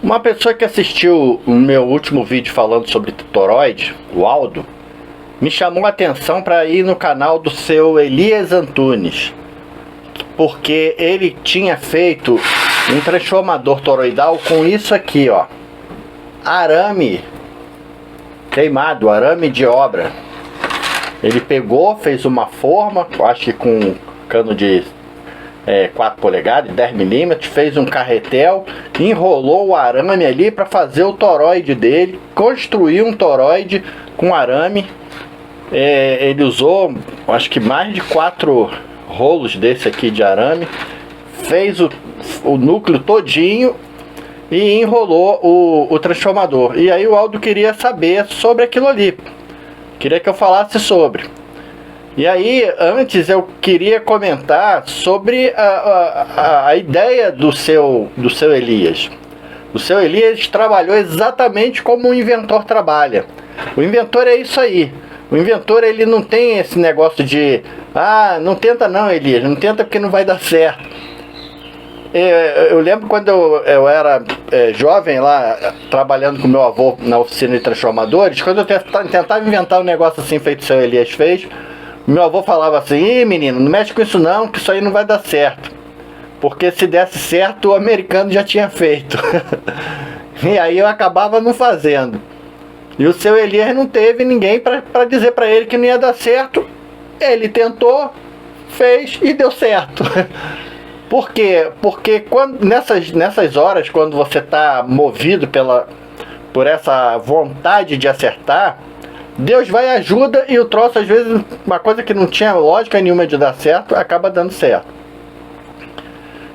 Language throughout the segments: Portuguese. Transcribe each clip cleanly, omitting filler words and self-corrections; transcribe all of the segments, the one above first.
Uma pessoa que assistiu o meu último vídeo falando sobre toroide, o Aldo, me chamou a atenção para ir no canal do seu Elias Antunes, porque ele tinha feito um transformador toroidal com isso aqui, ó, arame queimado, arame de obra. Ele pegou, fez uma forma, acho que com cano de 4 polegadas, 10 milímetros, fez um carretel, enrolou o arame ali para fazer o toroide dele, construiu um toroide com arame. Ele usou, acho que mais de 4 rolos desse aqui de arame, fez o núcleo todinho e enrolou o transformador. E aí o Aldo queria saber sobre aquilo ali, queria que eu falasse sobre. E aí, antes eu queria comentar sobre a ideia do seu Elias. O seu Elias trabalhou exatamente como um inventor trabalha. O inventor é isso aí. O inventor, ele não tem esse negócio de não tenta não, Elias, não tenta porque não vai dar certo. Eu lembro quando eu era jovem lá, trabalhando com meu avô na oficina de transformadores, quando eu tentava inventar um negócio assim feito o seu Elias fez, meu avô falava assim: menino, não mexe com isso não, que isso aí não vai dar certo. Porque se desse certo, o americano já tinha feito. E aí eu acabava não fazendo. E o seu Elias não teve ninguém para dizer para ele que não ia dar certo. Ele tentou, fez e deu certo. Por quê? Porque nessas horas, quando você está movido por essa vontade de acertar, Deus vai e ajuda, e o troço, às vezes, uma coisa que não tinha lógica nenhuma de dar certo, acaba dando certo.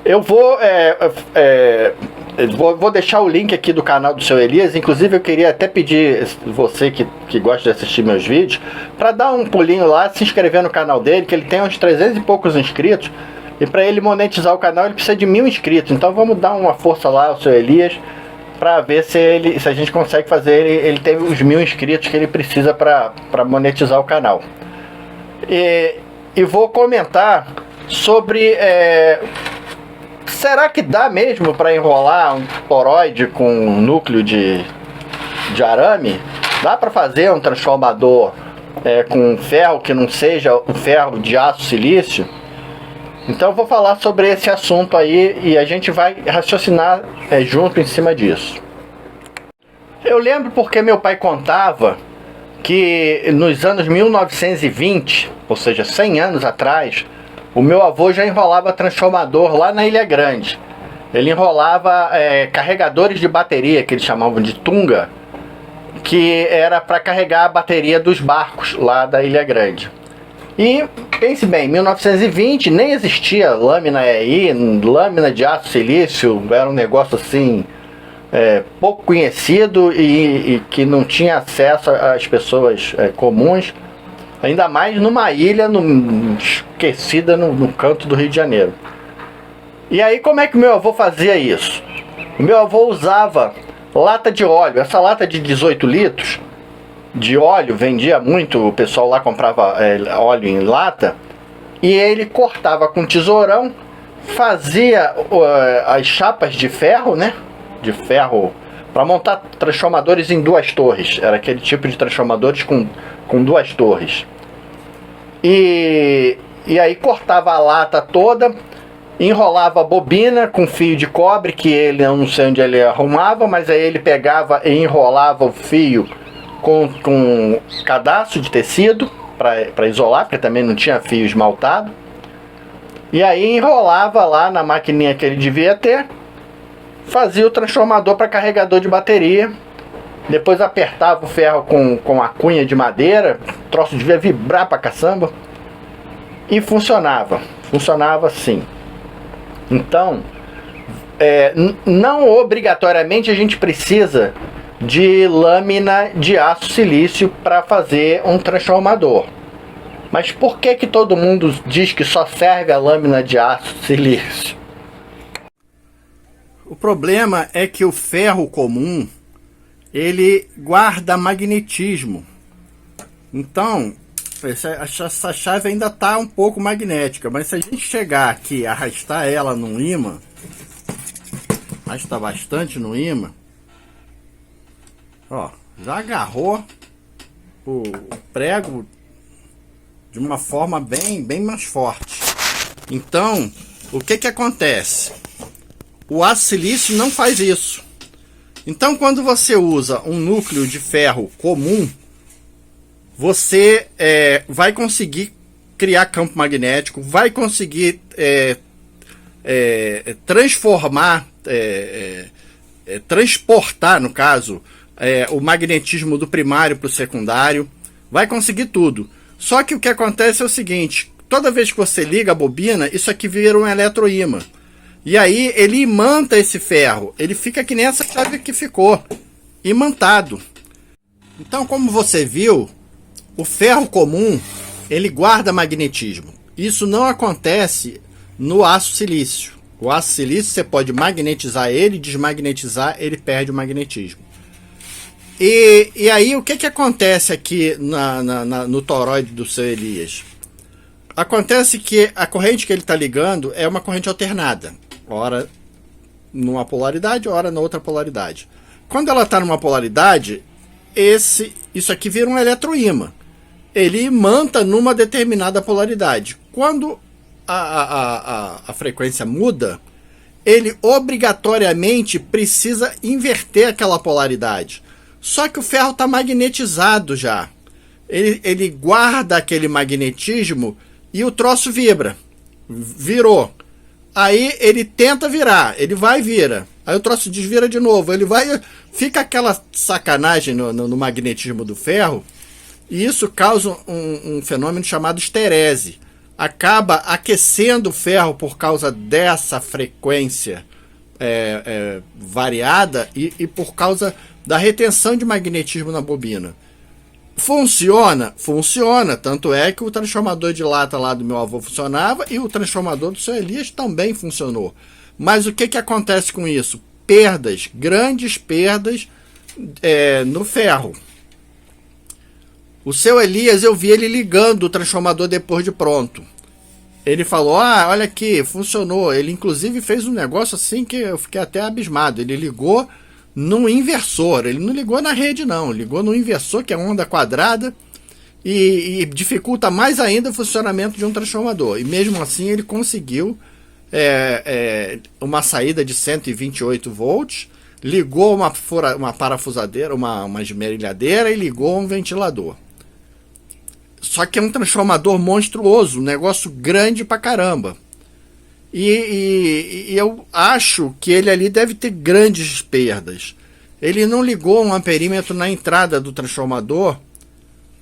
Eu vou deixar o link aqui do canal do seu Elias. Inclusive eu queria até pedir você que gosta de assistir meus vídeos, para dar um pulinho lá, se inscrever no canal dele, que ele tem uns 300 e poucos inscritos, e para ele monetizar o canal ele precisa de 1000 inscritos. Então vamos dar uma força lá ao seu Elias, para ver se a gente consegue fazer ele ter os 1000 inscritos que ele precisa para monetizar o canal. E vou comentar sobre será que dá mesmo para enrolar um toroide com um núcleo de arame? Dá para fazer um transformador com ferro que não seja um ferro de aço silício? Então eu vou falar sobre esse assunto aí e a gente vai raciocinar junto em cima disso. Eu lembro porque meu pai contava que nos anos 1920, ou seja, 100 anos atrás, o meu avô já enrolava transformador lá na Ilha Grande. Ele enrolava carregadores de bateria, que eles chamavam de tunga, que era para carregar a bateria dos barcos lá da Ilha Grande. E pense bem, em 1920 nem existia lâmina EI, lâmina de aço silício, era um negócio assim pouco conhecido e que não tinha acesso às pessoas comuns, ainda mais numa ilha esquecida no canto do Rio de Janeiro. E aí como é que meu avô fazia isso? O meu avô usava lata de óleo, essa lata de 18 litros, de óleo, vendia muito, o pessoal lá comprava óleo em lata, e ele cortava com tesourão, fazia as chapas de ferro, né? De ferro, para montar transformadores em 2 torres. Era aquele tipo de transformadores com 2 torres. E aí cortava a lata toda, enrolava a bobina com fio de cobre, que ele, eu não sei onde ele arrumava, mas aí ele pegava e enrolava o fio com cadastro de tecido para isolar, porque também não tinha fio esmaltado. E aí enrolava lá na maquininha que ele devia ter, fazia o transformador para carregador de bateria, depois apertava o ferro com a cunha de madeira, o troço devia vibrar pra caçamba, e funcionava assim. Então não obrigatoriamente a gente precisa de lâmina de aço silício para fazer um transformador. Mas por que todo mundo diz que só serve a lâmina de aço silício? O problema é que o ferro comum, ele guarda magnetismo. Então, essa chave ainda está um pouco magnética, mas se a gente chegar aqui e arrastar ela num ímã, mas está bastante no ímã. Ó, já agarrou o prego de uma forma bem mais forte. Então, o que acontece? O aço silício não faz isso. Então, quando você usa um núcleo de ferro comum, você vai conseguir criar campo magnético, vai conseguir transformar, transportar, no caso, o magnetismo do primário para o secundário, vai conseguir tudo. Só que o que acontece é o seguinte: toda vez que você liga a bobina, isso aqui vira um eletroímã. E aí ele imanta esse ferro, ele fica que nem essa chave que ficou, imantado. Então, como você viu, o ferro comum, ele guarda magnetismo. Isso não acontece no aço silício. O aço silício você pode magnetizar ele, desmagnetizar, ele perde o magnetismo. E aí o que acontece aqui no toroide do seu Elias? Acontece que a corrente que ele está ligando é uma corrente alternada. Ora numa polaridade, ora na outra polaridade. Quando ela está numa polaridade, isso aqui vira um eletroímã. Ele imanta numa determinada polaridade. Quando a frequência muda, ele obrigatoriamente precisa inverter aquela polaridade. Só que o ferro está magnetizado já. Ele guarda aquele magnetismo e o troço vibra. Virou. Aí ele tenta virar, ele vai e vira. Aí o troço desvira de novo. Ele vai. Fica aquela sacanagem no magnetismo do ferro. E isso causa um fenômeno chamado esterese. Acaba aquecendo o ferro por causa dessa frequência variada e por causa da retenção de magnetismo na bobina. Funciona? Funciona. Tanto é que o transformador de lata lá do meu avô funcionava e o transformador do seu Elias também funcionou. Mas o que acontece com isso? Perdas, grandes perdas no ferro. O seu Elias, eu vi ele ligando o transformador depois de pronto. Ele falou, olha aqui, funcionou. Ele inclusive fez um negócio assim que eu fiquei até abismado. Ele ligou no inversor, ele não ligou na rede não, ligou no inversor, que é onda quadrada, e dificulta mais ainda o funcionamento de um transformador. E mesmo assim ele conseguiu uma saída de 128 volts, ligou uma parafusadeira, uma esmerilhadeira e ligou um ventilador. Só que é um transformador monstruoso, um negócio grande pra caramba. E eu acho que ele ali deve ter grandes perdas. Ele não ligou um amperímetro na entrada do transformador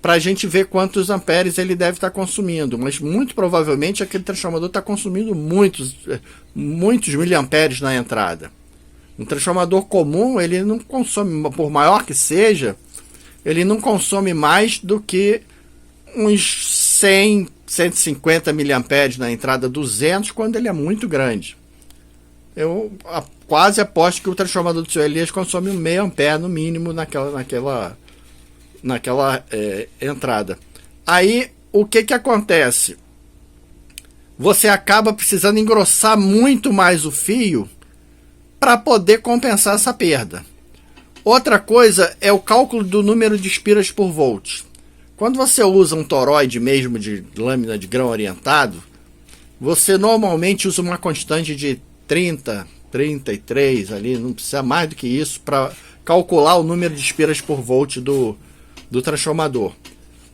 para a gente ver quantos amperes ele deve estar consumindo. Mas muito provavelmente aquele transformador está consumindo muitos miliamperes na entrada. Um transformador comum, ele não consome, por maior que seja, ele não consome mais do que uns 100, 150 miliamperes na entrada, 200 quando ele é muito grande. Eu quase aposto que o transformador do seu Elias consome um meio ampere no mínimo naquela entrada. Aí o que acontece? Você acaba precisando engrossar muito mais o fio para poder compensar essa perda. Outra coisa é o cálculo do número de espiras por volt. Quando você usa um toroide mesmo de lâmina de grão orientado, você normalmente usa uma constante de 30, 33 ali, não precisa mais do que isso para calcular o número de espiras por volt do transformador.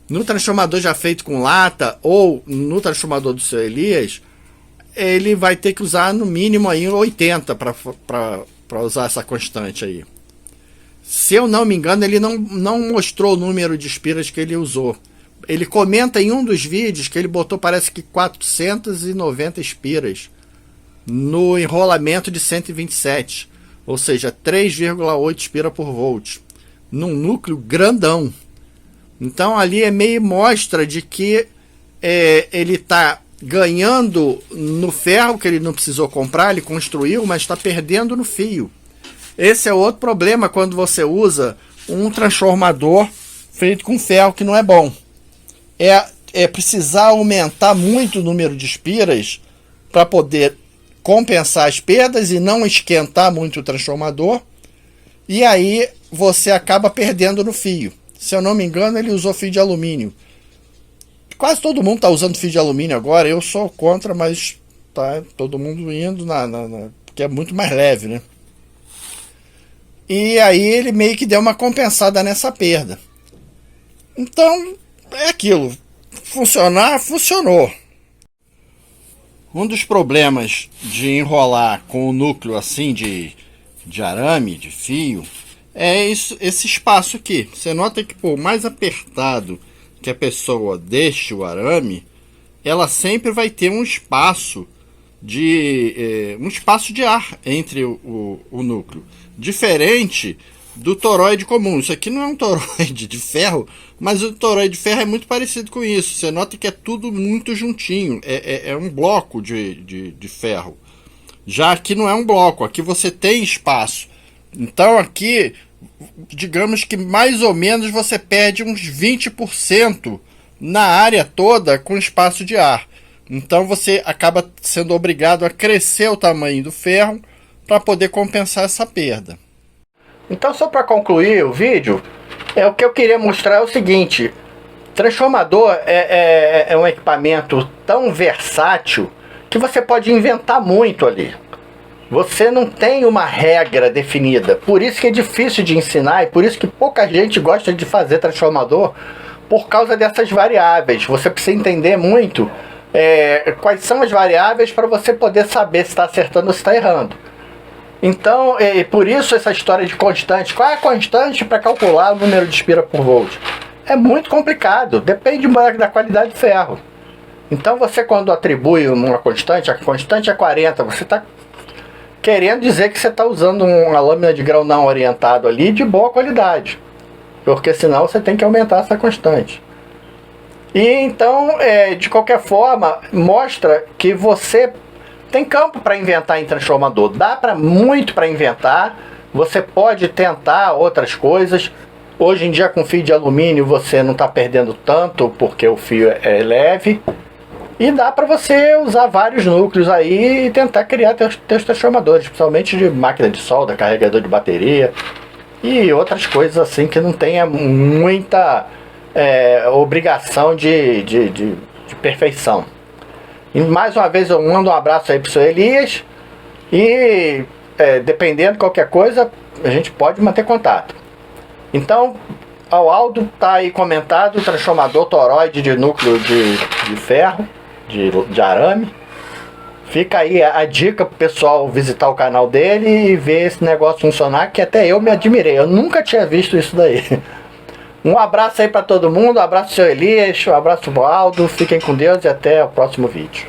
No transformador já feito com lata ou no transformador do seu Elias, ele vai ter que usar no mínimo aí 80 para usar essa constante aí. Se eu não me engano, ele não mostrou o número de espiras que ele usou. Ele comenta em um dos vídeos que ele botou, parece que 490 espiras no enrolamento de 127. Ou seja, 3,8 espira por volt. Num núcleo grandão. Então ali é meio mostra de que ele está ganhando no ferro que ele não precisou comprar, ele construiu, mas está perdendo no fio. Esse é outro problema quando você usa um transformador feito com ferro que não é bom. É precisar aumentar muito o número de espiras para poder compensar as perdas e não esquentar muito o transformador. E aí você acaba perdendo no fio. Se eu não me engano, ele usou fio de alumínio. Quase todo mundo está usando fio de alumínio agora. Eu sou contra, mas tá todo mundo indo porque é muito mais leve, né? E aí ele meio que deu uma compensada nessa perda. Então, é aquilo. Funcionar, funcionou. Um dos problemas de enrolar com o núcleo assim de arame, de fio, é esse espaço aqui. Você nota que por mais apertado que a pessoa deixe o arame, ela sempre vai ter um espaço de ar entre o núcleo. Diferente do toroide comum. Isso aqui não é um toroide de ferro, mas o toroide de ferro é muito parecido com isso. Você nota que é tudo muito juntinho. É um bloco de ferro. Já aqui não é um bloco. Aqui você tem espaço. Então aqui, digamos que mais ou menos você perde uns 20% na área toda com espaço de ar. Então você acaba sendo obrigado a crescer o tamanho do ferro para poder compensar essa perda. Então, só para concluir o vídeo, o que eu queria mostrar é o seguinte: transformador é um equipamento tão versátil que você pode inventar muito ali. Você não tem uma regra definida, por isso que é difícil de ensinar e por isso que pouca gente gosta de fazer transformador, por causa dessas variáveis. Você precisa entender muito quais são as variáveis para você poder saber se está acertando ou se está errando. Então, por isso essa história de constante. Qual é a constante para calcular o número de espira por volt? É muito complicado, depende da qualidade do ferro. Então você, quando atribui uma constante, a constante é 40, você está querendo dizer que você está usando uma lâmina de grão não orientado ali de boa qualidade, porque senão você tem que aumentar essa constante. E então, de qualquer forma, mostra que você tem campo para inventar em transformador. Dá muito para inventar. Você pode tentar outras coisas. Hoje em dia, com fio de alumínio, você não está perdendo tanto, porque o fio é leve. E dá para você usar vários núcleos aí e tentar criar teus transformadores, principalmente de máquina de solda, carregador de bateria e outras coisas assim que não tenha muita obrigação de perfeição. E mais uma vez eu mando um abraço aí pro seu Elias e dependendo de qualquer coisa, a gente pode manter contato. Então, ao Aldo tá aí comentado o transformador toroide de núcleo de ferro, de arame. Fica aí a dica pro pessoal visitar o canal dele e ver esse negócio funcionar, que até eu me admirei, eu nunca tinha visto isso daí. Um abraço aí para todo mundo, um abraço ao seu Elias, um abraço pro Aldo, fiquem com Deus e até o próximo vídeo.